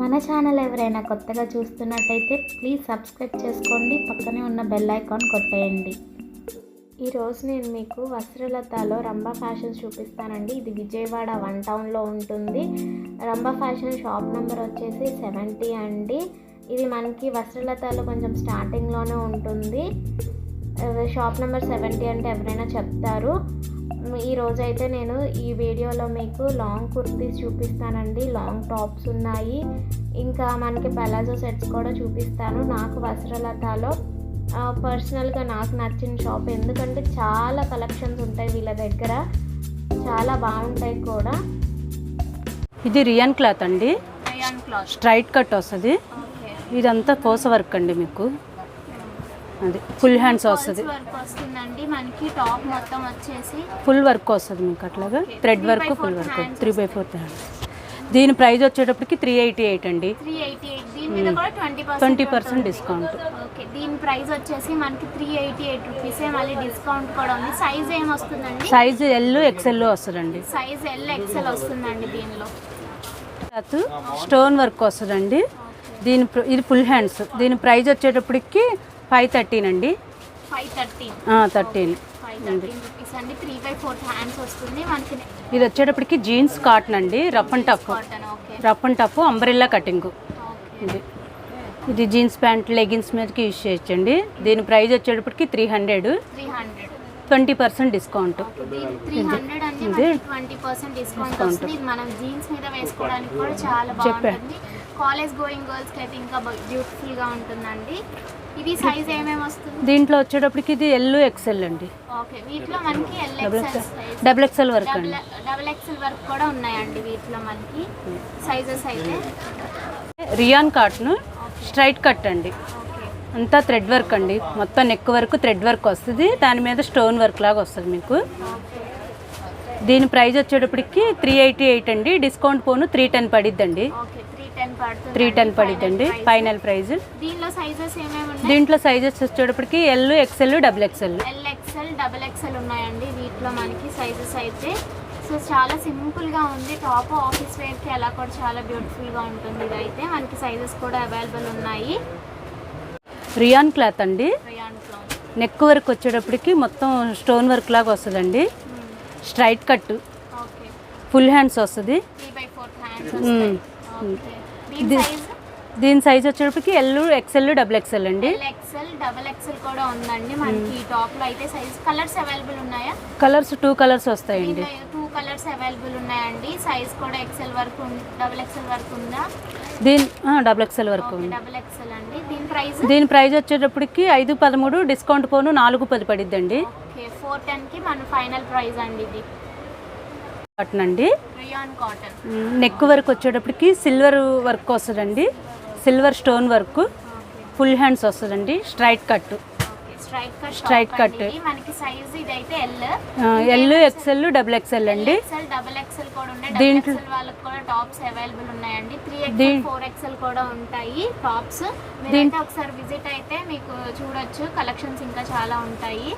మన ఛానల్ ఎవరైనా కొత్తగా చూస్తున్నట్టయితే ప్లీజ్ సబ్స్క్రైబ్ చేసుకోండి, పక్కనే ఉన్న బెల్ ఐకాన్ కొట్టేయండి. ఈరోజు నేను మీకు వస్త్రలతలో రంభా ఫ్యాషన్ చూపిస్తానండి. ఇది విజయవాడ 1 టౌన్లో ఉంటుంది. రంభా ఫ్యాషన్ షాప్ నెంబర్ వచ్చేసి 70 అండి. ఇది మనకి వస్త్రలతలో కొంచెం స్టార్టింగ్లోనే ఉంటుంది. షాప్ నెంబర్ 70 అంటే ఎవరైనా చెప్తారు. ఈరోజైతే నేను ఈ వీడియోలో మీకు లాంగ్ కుర్తీస్ చూపిస్తానండి. లాంగ్ టాప్స్ ఉన్నాయి, ఇంకా మనకి పలాజో సెట్స్ కూడా చూపిస్తాను. నాకు వస్త్రలతలో పర్సనల్గా నాకు నచ్చిన షాప్, ఎందుకంటే చాలా కలెక్షన్స్ ఉంటాయి వీళ్ళ దగ్గర, చాలా బాగుంటాయి కూడా. ఇది రియాన్ క్లాత్ అండి, స్ట్రైట్ కట్ వస్తుంది. ఇదంతా కోస వర్క్ అండి, మీకు అది ఫుల్ హ్యాండ్స్ వస్తుంది. మనకి టాప్ మొత్తం వచ్చేసి ఫుల్ వర్క్ వస్తుంది మీకు, అట్లాగా thread work, full work 3/4 hands. దీని ప్రైస్ వచ్చేటప్పటికి 388 అండి. 20% డిస్కౌంట్. దీని ప్రైస్ వచ్చేసి మనకి 388 రూపీస్. మళ్ళీ డిస్కౌంట్ కూడా ఉంది. సైజ్ ఏం వస్తుందండి? సైజ్ ఎల్ ఎక్స్ఎల్ వస్తుందండి. సైజ్ ఎల్ ఎక్స్ఎల్ వస్తుందండి. దీనిలో స్టోన్ వర్క్ వస్తుందండి. ఇది ఫుల్ హ్యాండ్స్. దీని ప్రైస్ వచ్చేటప్పటికి 513 అండి. 513 రూపీస్ అండి. 3/4 హ్యాండ్స్ వస్తుంది మనకి. ఇది వచ్చేటప్పటికి జీన్స్ కాటన్ అండి, rough and tough umbrella cutting. ఇది జీన్స్ ప్యాంట్, లెగిన్స్ మీదకి యూజ్ చేయొచ్చండి. దీని ప్రైస్ వచ్చేటప్పటికి 300. 20% డిస్కౌంట్. 20% డిస్కౌంట్ వస్తుంది. మనం జీన్స్ మీద వేసుకోవడానికి కూడా చాలా బాగుంటుంది. కాలేజ్ గోయింగ్ గర్ల్స్కి అయితే ఇంకా బ్యూటిఫుల్గా ఉంటుందండి. ఇది సైజ్ ఏమేమి వస్తుంది? దీంట్లో వచ్చేటప్పటికి ఇది ఎల్ ఎక్స్ఎల్ అండి. ఓకే, వీటిలో మనకి డబుల్ ఎక్స్ఎల్ వర్క్ అండి. డబుల్ ఎక్స్ఎల్ వర్క్ కూడా ఉన్నాయండి వీటిలో మనకి. సైజెస్ అయితే రియాన్ కాటన్ స్ట్రైట్ కట్ అండి, అంతా థ్రెడ్ వర్క్ అండి. మొత్తం నెక్ వరకు థ్రెడ్ వర్క్ వస్తుంది, దాని మీద స్టోన్ వర్క్ లాగా వస్తుంది మీకు. దీని ప్రైస్ వచ్చేటప్పటికి 388 అండి. డిస్కౌంట్ పోను 310 పడిద్దండి. 310 పడిద్దండి ఫైనల్ ప్రైస్. దీంట్లో సైజెస్ వచ్చేటప్పటికి ఎల్ ఎక్స్ఎల్ డబుల్ ఎక్స్ఎల్ ఉన్నాయండి వీటిలో మనకి సైజెస్ అయితే. సో చాలా సింపుల్గా ఉంది టాప్. ఆఫీస్ వేర్కి అలా కూడా చాలా బ్యూటిఫుల్గా ఉంటుంది. ఇదైతే మనకి సైజెస్ కూడా అవైలబుల్ ఉన్నాయి. రియాన్ క్లాత్ అండి. నెక్ వర్క్ వచ్చేటప్పటికి మొత్తం స్టోన్ వర్క్ లాగా వస్తుందండి. స్ట్రైట్ కట్, ఫుల్ హ్యాండ్స్ వస్తుంది. దీని సైజ్ వచ్చేటప్పటికి ఎల్ ఎక్స్ఎల్ డబుల్ ఎక్స్ఎల్ అండి. డబుల్ ఎక్స్ఎల్ కూడా ఉందండి మనకి. టాప్ లో అయితే సైజ్ కలర్స్ అవైలబుల్ ఉన్నాయా? కలర్స్ 2 కలర్స్ వస్తాయండి. 2 కలర్స్ అవైలబుల్ ఉన్నాయండి. సైజ్ కూడా ఎక్స్ఎల్ వరకు డబుల్ ఎక్స్ఎల్ వరకు ఉందా? డబుల్ ఎక్స్ఎల్ వరకు ఉంది. డబుల్ ఎక్స్ఎల్ అండి. దీని ప్రైస్ వచ్చేటప్పటికి 513, డిస్కౌంట్ పోను 410 పడిద్దండి. 410 కి మన ఫైనల్ ప్రైస్ అండి. ఇది కాటన్ అండి, రియాన్ కాటన్. నెక్ వర్క్ వచ్చేటప్పటికి సిల్వర్ వర్క్ వస్తుందండి, silver stone work. Full hands వస్తుందండి. స్ట్రైట్ కట్ మనకి సైజ్ ఇదైతే ఎల్ ఎక్స్ఎల్ డబుల్ ఎక్స్ఎల్ అండి. డబుల్ ఎక్స్ఎల్ కూడా ఉన్నాయి. దీంట్లో వాళ్ళకి కూడా టాప్స్ అవైలబుల్ ఉన్నాయండి. 3XL 4XL కూడా ఉంటాయి టాప్స్. మీరైతే ఒకసారి విజిట్ అయితే మీకు చూడొచ్చు, కలెక్షన్స్ ఇంకా చాలా ఉంటాయి.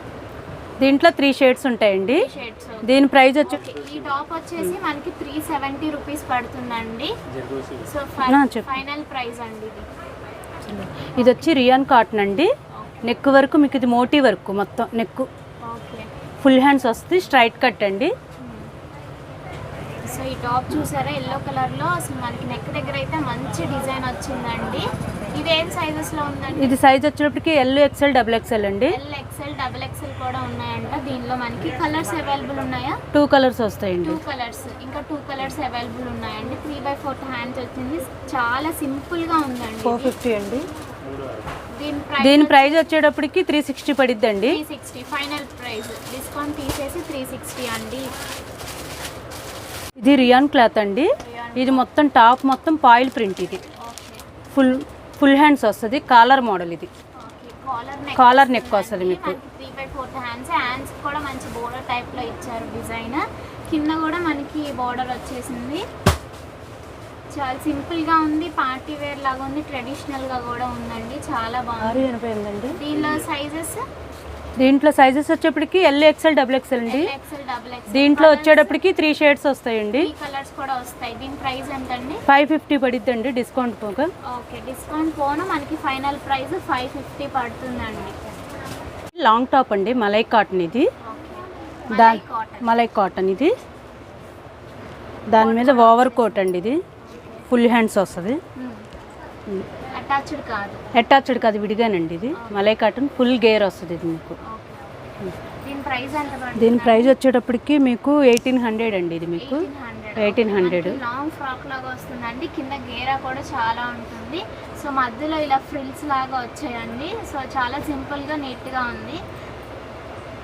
దీంట్లో 3 షేడ్స్ ఉంటాయండి. దీని ప్రైస్ వచ్చి ఈ టాప్ వచ్చేసి మనకి 370 రూపీస్ పడుతుందండి. సో ఫైనల్ ప్రైస్ అండి ఇది వచ్చి రియాన్ కాటన్ అండి. నెక్ వరకు మీకు ఇది మోటీ వర్క్, మొత్తం నెక్. ఫుల్ హ్యాండ్స్ వస్తుంది. స్ట్రైట్ కట్ అండి. సో ఈ టాప్ చూసారా ఎల్లో కలర్ లో, అసలు మనకి నెక్ దగ్గర అయితే మంచి డిజైన్ వచ్చిందండి. ఇది ఏం సైజెస్ లో ఉందండి? ఇది సైజ్ వచ్చేటప్పటికి ఎల్ ఎక్స్ఎల్ డబుల్ ఎక్స్ఎల్ అండి. ఎల్ ఎక్స్ఎల్ డబుల్ ఎక్స్ఎల్ కూడా ఉన్నాయంట. దీనిలో మనకి కలర్స్ అవైలబుల్ ఉన్నాయా? 2 కలర్స్ వస్తాయండి. 2 కలర్స్, ఇంకా 2 కలర్స్ అవైలబుల్ ఉన్నాయండి. 3/4 హ్యాండ్స్ వచ్చింది. చాలా సింపుల్ గా ఉందండి. 450 అండి. దీని ప్రైస్ వచ్చేటప్పటికి 360 పడిద్దండి. 360 ఫైనల్ ప్రైస్, డిస్కౌంట్ తీసేసి 360 అండి. ఇది రియాన్ క్లాత్ అండి. ఇది మొత్తం టాప్ మొత్తం పాయిల్ ప్రింట్. ఇది ఫుల్ హ్యాండ్స్ వస్తుంది. Caller model. ఇది కాలర్ నెక్ వస్తుంది మీకు. 3/4 హ్యాండ్స్ కూడా మంచి బోర్డర్ టైప్ లో ఇచ్చారు డిజైన్. కింద కూడా మనకి బోర్డర్ వచ్చేసింది. చాలా సింపుల్ గా ఉంది. పార్టీ వేర్ లాగా ఉంది. ట్రెడిషనల్ గా కూడా ఉందండి. చాలా బాగుంది. దీనిలో సైజెస్ దీంట్లో సైజెస్ వచ్చేప్పటికి ఎల్ఎక్స్ఎల్ డబుల్ ఎక్స్ఎల్ అండి. ఎక్సెల్ డబుల్ ఎక్సెల్ దీంట్లో వచ్చేటప్పటికి 3 షేడ్స్ వస్తాయండి. ఈ కలర్స్ కూడా వస్తాయి. దీని ప్రైస్ ఎంతండి? 550 పడిద్దండి డిస్కౌంట్ పోగా. ఓకే, డిస్కౌంట్ పోను మనకి ఫైనల్ ప్రైస్ 550 పడుతుందండి. లాంగ్ టాప్ అండి, మలై కాటన్ ఇది. మలై కాటన్ ఇది. దాని మీద ఓవర్ కోట్ అండి, ఇది ఫుల్ హ్యాండ్స్ వస్తుంది. అటాచ్డ్ కాదు, అటాచ్డ్ కాదు, విడిగానండి. ఇది మలై కాటన్ ఫుల్ గేర్ వస్తుంది ఇది మీకు. దీని ప్రైస్ ఎంత పడుతుంది? దీని ప్రైస్ వచ్చేటప్పటికి మీకు 1800 అండి. ఇది మీకు 1800. లాంగ్ ఫ్రాక్ లాగా వస్తుందండి. కింద గేరా కూడా చాలా ఉంటుంది. సో మధ్యలో ఇలా ఫ్రిల్స్ లాగా వచ్చాయండి. సో చాలా సింపుల్గా నీట్గా ఉంది.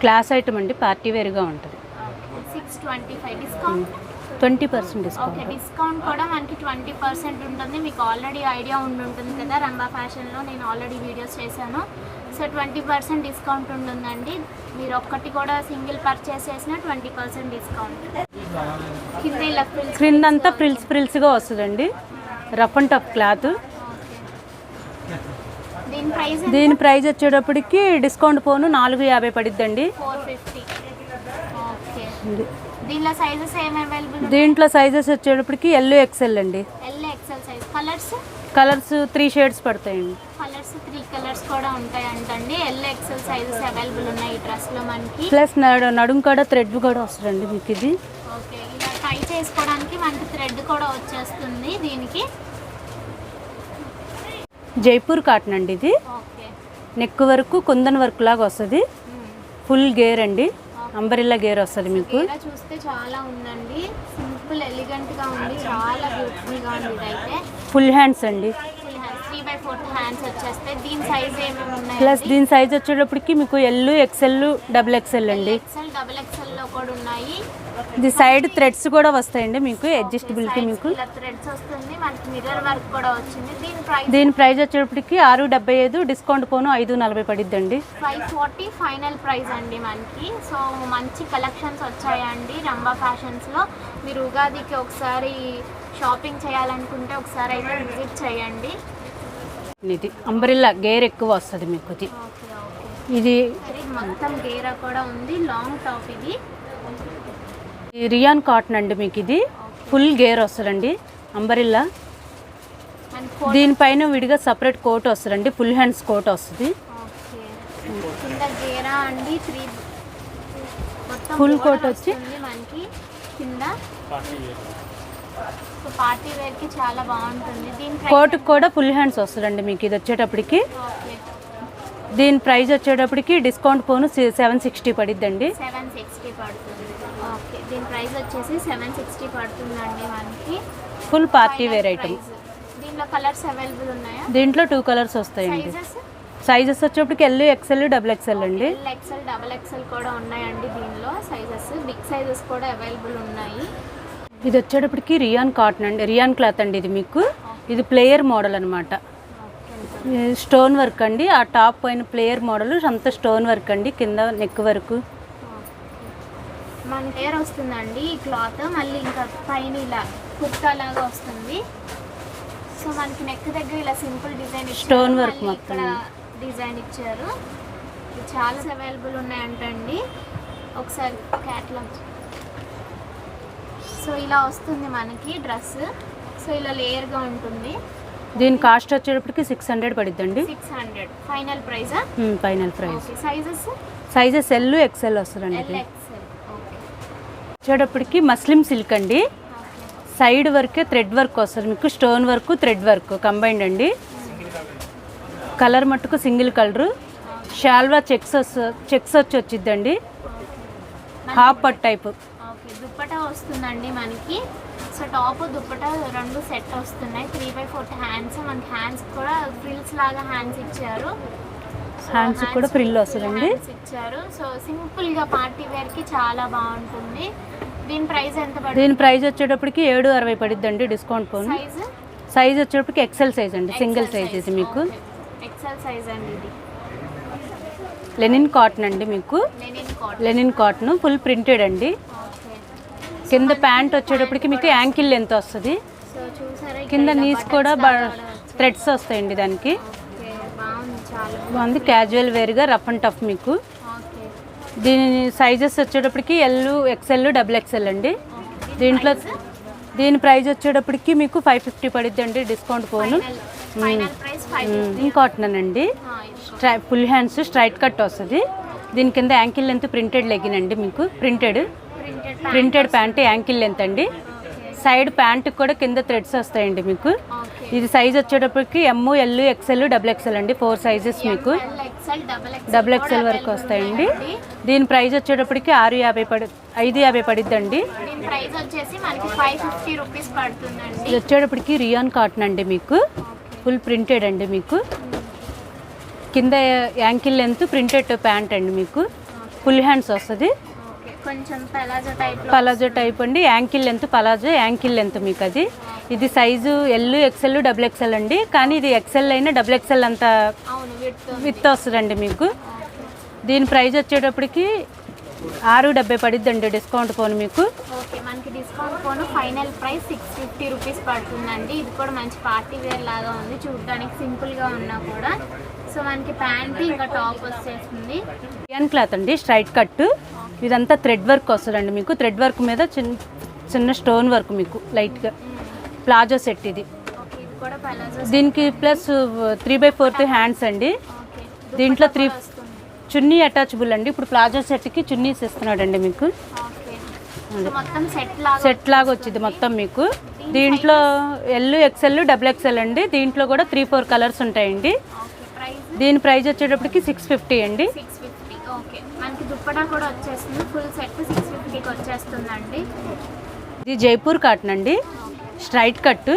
క్లాస్ ఐటమ్ అండి, పార్టీ వేర్గా ఉంటుంది. 625 డిస్కౌంట్ 20% డిస్కౌంట్. ఓకే, డిస్కౌంట్ కూడా మనకి 20% ఉంటుంది. మీకు ఆల్రెడీ ఐడియా ఉంటుంది కదా, రంభా ఫ్యాషన్లో నేను ఆల్రెడీ వీడియోస్ చేశాను. సో 20% డిస్కౌంట్ ఉంటుందండి. మీరు ఒక్కటి కూడా సింగిల్ పర్చేస్ చేసినా 20% డిస్కౌంట్. కింద ఇలా క్రిందంతా ఫ్రిల్స్గా వస్తుందండి, రఫ్ అండ్ టఫ్ క్లాత్. దీని ప్రైస్ వచ్చేటప్పటికి డిస్కౌంట్ పోను 450 పడిద్దండి. 450. ఓకే, దీనిలో సైజెస్ ఏం అవైలబుల్? దీంట్లో సైజెస్ వచ్చేటప్పటికి ఎల్ఎక్స్ఎల్ అండి. L XL size. కలర్స్ 3 షేడ్స్ పడతాయండి. కలర్స్ 3 కలర్స్ కూడా ఉంటాయి అంటండి. ఎల్ఎక్స్ఎల్ సైజెస్ అవైలబుల్ ఉన్నాయి ఈ డ్రెస్లో మనకి. ప్లస్ నడుం కూడా థ్రెడ్ కూడా వస్తుందండి మీకు ఇది. ఓకే, ఇలా టై చేసుకోవడానికి మనకి థ్రెడ్ కూడా వచ్చేస్తుంది దీనికి. జైపూర్ కాటన్ అండి ఇది. ఓకే, నెక్ వరకు కుందన్ వర్క్ లాగా వస్తుంది. ఫుల్ గేర్ అండి, అంబరిల్లా గేర్ వస్తుంది మీకు. ఇలా చూస్తే చాలా ఉందండి, సింపుల్ ఎలిగెంట్ గా ఉంది, చాలా బ్యూటిఫుల్ గా ఉంది. ఇదైతే ఫుల్ హ్యాండ్స్ అండి, 3/4 హ్యాండ్స్ వచ్చేస్తాయి. దీని సైజ్ ఏమేమి ఉన్నాయి? ప్లస్ దీని సైజ్ వచ్చేటప్పటికి మీకు ఎక్స్ఎల్ డబుల్ ఎక్స్ఎల్ అండి. ఎక్స్ఎల్ డబుల్ ఎక్స్ఎల్ లో కూడా ఉన్నాయి. ఇది సైడ్ థ్రెడ్స్ కూడా వస్తాయండి మీకు, అడ్జస్టబిలిటీ మీకు. ఇలా థ్రెడ్స్ వస్తుంది, మనకి మిర్రర్ వర్క్ కూడా వచ్చింది. దీని ప్రైస్ వచ్చేటప్పటికి 675, డిస్కౌంట్ పోను 540 పడిద్దండి. 540 ఫైనల్ ప్రైస్ అండి మనకి. సో మంచి కలెక్షన్స్ వచ్చాయండి రంభా ఫ్యాషన్స్లో. మీరు ఉగాదికి ఒకసారి షాపింగ్ చేయాలనుకుంటే ఒకసారి అయితే విజిట్ చేయండి. ఇది అంబ్రెల్లా గేర్ ఎక్కువ వస్తుంది మీకు. ఇది మొత్తం గేరా కూడా ఉంది, లాంగ్ టాప్. ఇది రియాన్ కాటన్ అండి మీకు. ఇది ఫుల్ గేర్ వస్తుందండి, అంబ్రెల్లా. దీనిపైన విడిగా సపరేట్ కోట్ వస్తుందండి, ఫుల్ హ్యాండ్స్ కోట్ వస్తుంది. కింద గేరా అండి, ఫుల్ కోట్ వచ్చి మనకి కింద పార్టీ వేర్ కి చాలా బాగుంటుంది. దీని కోట్ కూడా ఫుల్ హ్యాండ్స్ వస్తుందండి మీకు. ఇది వచ్చేటప్పటికి దీని ప్రైస్ వచ్చేటప్పటికి డిస్కౌంట్ పోను 760 పడిద్దండి. 760 పడుతుంది. ఓకే, దీని ప్రైస్ వచ్చేసి 760 పడుతుందండి మనకి. Full party wear item. దీంట్లో కలర్స్ అవైలబుల్ ఉన్నాయా? దీంట్లో 2 కలర్స్ వస్తాయండి. సైజెస్ వచ్చేప్పటికి ఎల్ఎక్స్ఎల్ డబుల్ ఎక్స్ఎల్ అండి. ఎల్ఎక్స్ఎల్ డబుల్ ఎక్స్ఎల్ కూడా ఉన్నాయండి దీనిలో సైజెస్. బిగ్ సైజెస్ కూడా అవైలబుల్ ఉన్నాయి. ఇది వచ్చేటప్పటికి రియాన్ కాటన్ అండి, రియాన్ క్లాత్ అండి ఇది మీకు. ఇది ప్లేయర్ మోడల్ అనమాట, స్టోన్ వర్క్ అండి. ఆ టాప్ పైన ప్లేయర్ మోడల్ అంతా స్టోన్ వర్క్ అండి, కింద నెక్ వరకు మన లేయర్ వస్తుందండి ఈ క్లాత్. మళ్ళీ ఇంకా పైన ఇలా కుర్తా లాగా వస్తుంది. సో మనకి నెక్ దగ్గర ఇలా సింపుల్ డిజైన్ స్టోన్ వర్క్ మొత్తం ఇక్కడ డిజైన్ ఇచ్చారు. చాలా అవైలబుల్ ఉన్నాయంటండి. ఒకసారి క్యాట్లాగ్. సో ఇలా వస్తుంది మనకి డ్రెస్. సో ఇలా లేయర్గా ఉంటుంది. దీని కాస్ట్ వచ్చేటప్పటికి 600 పడిద్దండి. 600 final price. Final price. Sizes L XL వస్తుందండి. వచ్చేటప్పటికి మస్లిం సిల్క్ అండి. సైడ్ వర్కే థ్రెడ్ వర్క్ వస్తుంది మీకు, stone work thread work combined అండి. కలర్ మట్టుకు సింగిల్ కలరు. షాల్వా చెక్స్ వచ్చి వచ్చిద్దండి, హాఫ్ పట్ టైప్. దుప్పటా వస్తుందండి మనకి. సో టాప్ దుప్పటా 2 సెట్ వస్తున్నాయి. 3/4 హ్యాండ్స్. మనకి హ్యాండ్స్ కూడా ఫ్రిల్స్ లాగా హ్యాండ్స్ ఇచ్చారు. హ్యాండ్స్ కూడా ఫ్రిల్ వస్తుందండి ఇచ్చారు. సో సింపుల్ గా పార్టీ వేర్ కి చాలా బాగుంటుంది. దీని ప్రైస్ ఎంత పడుతుంది? దీని ప్రైస్ వచ్చేటప్పటికి 760 పడిద్దండి డిస్కౌంట్ పోను. సైజ్ వచ్చేటప్పటికి ఎక్సెల్ సైజ్ అండి, సింగిల్ సైజ్ ఇది మీకు. ఎక్సెల్ సైజ్ అండి. ఇది లెనిన్ కాటన్ అండి మీకు. లెనిన్ కాటన్ ఫుల్ ప్రింటెడ్ అండి. కింద ప్యాంట్ వచ్చేటప్పటికి మీకు యాంకిల్ లెంత్ వస్తుంది. కింద నీస్ కూడా థ్రెడ్స్ వస్తాయండి దానికి. బాగుంది, క్యాజువల్ వేర్గా రఫ్ అండ్ టఫ్ మీకు. దీని సైజెస్ వచ్చేటప్పటికి ఎల్, ఎక్స్ఎల్, డబుల్ ఎక్స్ఎల్ అండి. దీంట్లో దీని ప్రైస్ వచ్చేటప్పటికి మీకు 550 పడుద్ది అండి, డిస్కౌంట్ పోను. కాటన్ అండి, ఫుల్ హ్యాండ్స్ స్ట్రైట్ కట్ వస్తుంది. దీని కింద యాంకిల్ లెంత్ ప్రింటెడ్ లెగిన్ అండి, మీకు ప్రింటెడ్ ప్యాంట్ యాంకిల్ లెంత్ అండి. సైడ్ ప్యాంట్ కూడా కింద థ్రెడ్స్ వస్తాయండి మీకు. ఇది సైజ్ వచ్చేటప్పటికి ఎమ్, ఎల్, ఎక్స్ఎల్, డబుల్ ఎక్స్ఎల్ అండి, 4 సైజెస్ మీకు డబుల్ ఎక్స్ఎల్ వరకు వస్తాయండి. దీని ప్రైస్ వచ్చేటప్పటికి 550 పడుద్దండి. ఇది వచ్చేటప్పటికి రియాన్ కాటన్ అండి, మీకు ఫుల్ ప్రింటెడ్ అండి. మీకు కింద యాంకిల్ లెంత్ ప్రింటెడ్ ప్యాంట్ అండి, మీకు ఫుల్ హ్యాండ్స్ వస్తుంది. కొంచెం పలాజో టైప్ అండి, ankle length palazzo ankle length మీకు అది. ఇది size L, XL, double XL అండి. కానీ ఇది ఎక్స్ఎల్ అయినా డబుల్ ఎక్స్ఎల్ అంత విత్ వస్తుందండి మీకు. దీని ప్రైస్ వచ్చేటప్పటికి 670 పడుద్దండి, డిస్కౌంట్ పోను మీకు. ఓకే, మనకి డిస్కౌంట్ పోను ఫైనల్ ప్రైస్ 650 రూపీస్ పడుతుందండి. ఇది కూడా మంచి పార్టీ వేర్ లాగా ఉంది, చూడడానికి సింపుల్గా ఉన్నా కూడా. సో మనకి ప్యాంట్ ఇంకా టాప్ వచ్చేస్తుంది. రియాన్ క్లాత్ అండి, స్ట్రైట్ కట్. ఇదంతా థ్రెడ్ వర్క్ వస్తుందండి మీకు. థ్రెడ్ వర్క్ మీద చిన్న స్టోన్ వర్క్ మీకు లైట్గా. ప్లాజో సెట్ ఇది. దీనికి ప్లస్ 3/4 హ్యాండ్స్ అండి. దీంట్లో 3 చున్నీ అటాచబుల్ అండి. ఇప్పుడు ప్లాజో సెట్కి చున్నీస్ ఇస్తున్నాడండి మీకు. సెట్ లాగా వచ్చింది మొత్తం మీకు. దీంట్లో ఎల్, ఎక్స్ఎల్, డబుల్ ఎక్స్ఎల్ అండి. దీంట్లో కూడా 3-4 కలర్స్ ఉంటాయండి. దీని ప్రైస్ వచ్చేటప్పటికి 650 అండి. ఓకే, మనకి దుప్పటా కూడా వచ్చేస్తుంది, ఫుల్ సెట్ 650కి వచ్చేస్తుందండి. ఇది జైపూర్ కాటన్ అండి, స్ట్రైట్ కట్.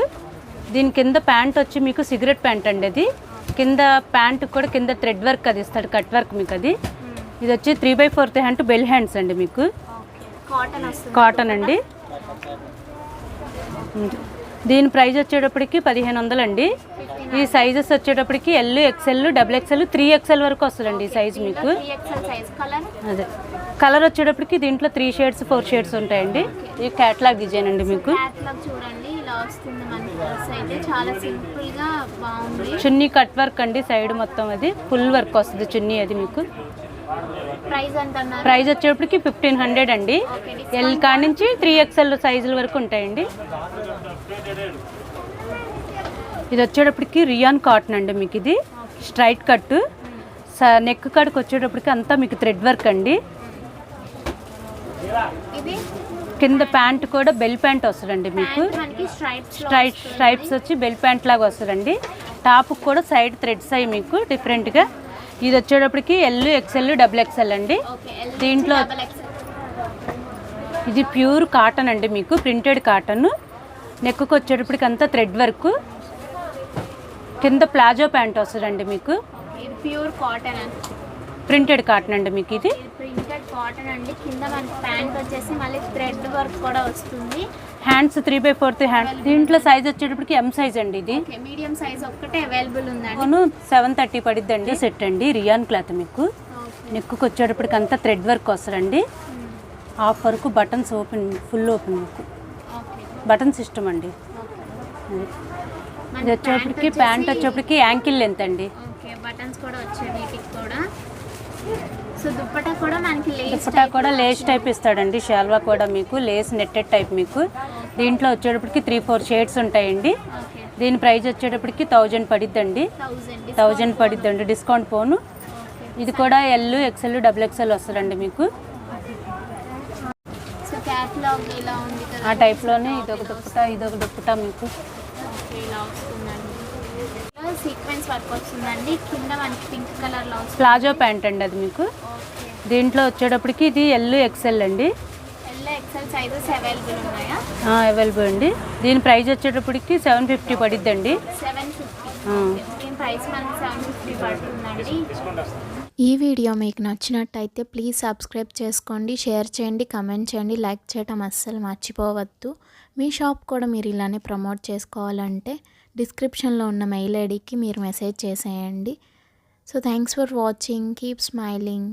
దీని కింద ప్యాంట్ వచ్చి మీకు సిగరెట్ ప్యాంట్ అండి. అది కింద ప్యాంట్ కూడా కింద థ్రెడ్ వర్క్ అది ఇస్తాడు, కట్ వర్క్ మీకు అది. ఇది వచ్చి 3/4 హ్యాండ్ బెల్ హ్యాండ్స్ అండి మీకు. కాటన్ అండి. దీని ప్రైస్ వచ్చేటప్పటికి 1500 అండి. ఈ సైజెస్ వచ్చేటప్పటికి L, XL, double XL, 3XL వరకు వస్తుందండి ఈ సైజ్ మీకు. అదే కలర్ వచ్చేటప్పటికి దీంట్లో 3 షేడ్స్ 4 షేడ్స్ ఉంటాయండి. ఈ క్యాట్లాగ్ డిజైన్ అండి మీకు. చున్నీ కట్ వర్క్ అండి, సైడ్ మొత్తం అది ఫుల్ వర్క్ వస్తుంది చున్నీ అది మీకు. ప్రైస్ వచ్చేటప్పటికి 1500 అండి. ఎల్ కాడి నుంచి 3XL సైజుల వరకు ఉంటాయండి. ఇది వచ్చేటప్పటికి రియాన్ కాటన్ అండి మీకు. ఇది స్ట్రైట్ కట్. నెక్ కాడికి వచ్చేటప్పటికి అంతా మీకు థ్రెడ్ వర్క్ అండి. కింద ప్యాంట్ కూడా బెల్ ప్యాంట్ వస్తుందండి మీకు. స్ట్రైప్స్ వచ్చి బెల్ ప్యాంట్ లాగా వస్తుందండి. టాప్ కూడా సైడ్ థ్రెడ్స్ అయ్యి మీకు డిఫరెంట్గా. ఇది వచ్చేటప్పటికి ఎల్, ఎక్స్ఎల్, డబుల్ ఎక్స్ఎల్ అండి. దీంట్లో ఇది ప్యూర్ కాటన్ అండి మీకు, ప్రింటెడ్ కాటన్. నెక్కు వచ్చేటప్పటికి అంతా థ్రెడ్ వర్క్. కింద ప్లాజో ప్యాంట్ వస్తుందండి మీకు. ప్యూర్ కాటన్ ప్రింటెడ్ కాటన్ అండి మీకు. ఇది ప్రింటెడ్ కాటన్ అండి. కింద మనకి ప్యాంట్ వచ్చేసి మళ్ళీ థ్రెడ్ వర్క్ కూడా వస్తుంది. Hands 3/4 hands. దీంట్లో సైజ్ వచ్చేటప్పటికి ఎం సైజ్ అండి. ఇది మీడియం సైజ్ ఒక్కటే అవైలబుల్ ఉందండి. 730 పడిద్దండి సెట్ అండి. రియాన్ క్లాత్ మీకు. నెక్కు వచ్చేటప్పటికి అంతా థ్రెడ్ వర్క్ వస్తుందండి. హాఫ్ వరకు బటన్స్ ఓపెన్, ఫుల్ ఓపెన్ మీకు బటన్ సిస్టమ్ అండి. ఇది వచ్చేటప్పటికి ప్యాంట్ వచ్చేటప్పటికి యాంకిల్ లెంత్ అండి. బటన్స్ కూడా వచ్చాయి వీటికి కూడా. సో దుప్పటా కూడా మనకి లేస్ టైప్ ఇస్తాడండి. షాల్వా కూడా మీకు లేస్ నెట్టెడ్ టైప్ మీకు. దీంట్లో వచ్చేటప్పటికి 3-4 షేడ్స్ ఉంటాయండి. దీని ప్రైస్ వచ్చేటప్పటికి 1000 పడిద్దండి. 1000 పడిద్దండి, డిస్కౌంట్ పోను. ఇది కూడా ఎల్, ఎక్స్ఎల్, డబుల్ ఎక్స్ఎల్ వస్తుందండి మీకు. ఆ టైప్లోనే ఇదొక దుప్పటా మీకు. సీక్వెన్స్ వర్క్ వస్తుందండి. కింద మనకి పింక్ కలర్ లో ప్లాజో ప్యాంట్ అండి అది మీకు. దీంట్లో వచ్చేటప్పటికి ఇది ఎల్, ఎక్స్ఎల్ అండి. ఎల్, ఎక్స్ఎల్ సైజెస్ అవైలబుల్ ఉన్నాయా? అవైలబుల్ అండి. దీని ప్రైస్ వచ్చేటప్పటికి 750 పడిద్దండి. 750. దీని ప్రైస్ మనకి 750 పడుతుందండి. ఈ వీడియో మీకు నచ్చినట్టయితే ప్లీజ్ సబ్స్క్రైబ్ చేసుకోండి, షేర్ చేయండి, కమెంట్ చేయండి, లైక్ చేయడం అస్సలు మర్చిపోవద్దు. మీ షాప్ కూడా మీరు ఇలానే ప్రమోట్ చేసుకోవాలంటే డిస్క్రిప్షన్లో ఉన్న మెయిల్ ఐడికి మీరు మెసేజ్ చేసేయండి. So thanks for watching. Keep smiling.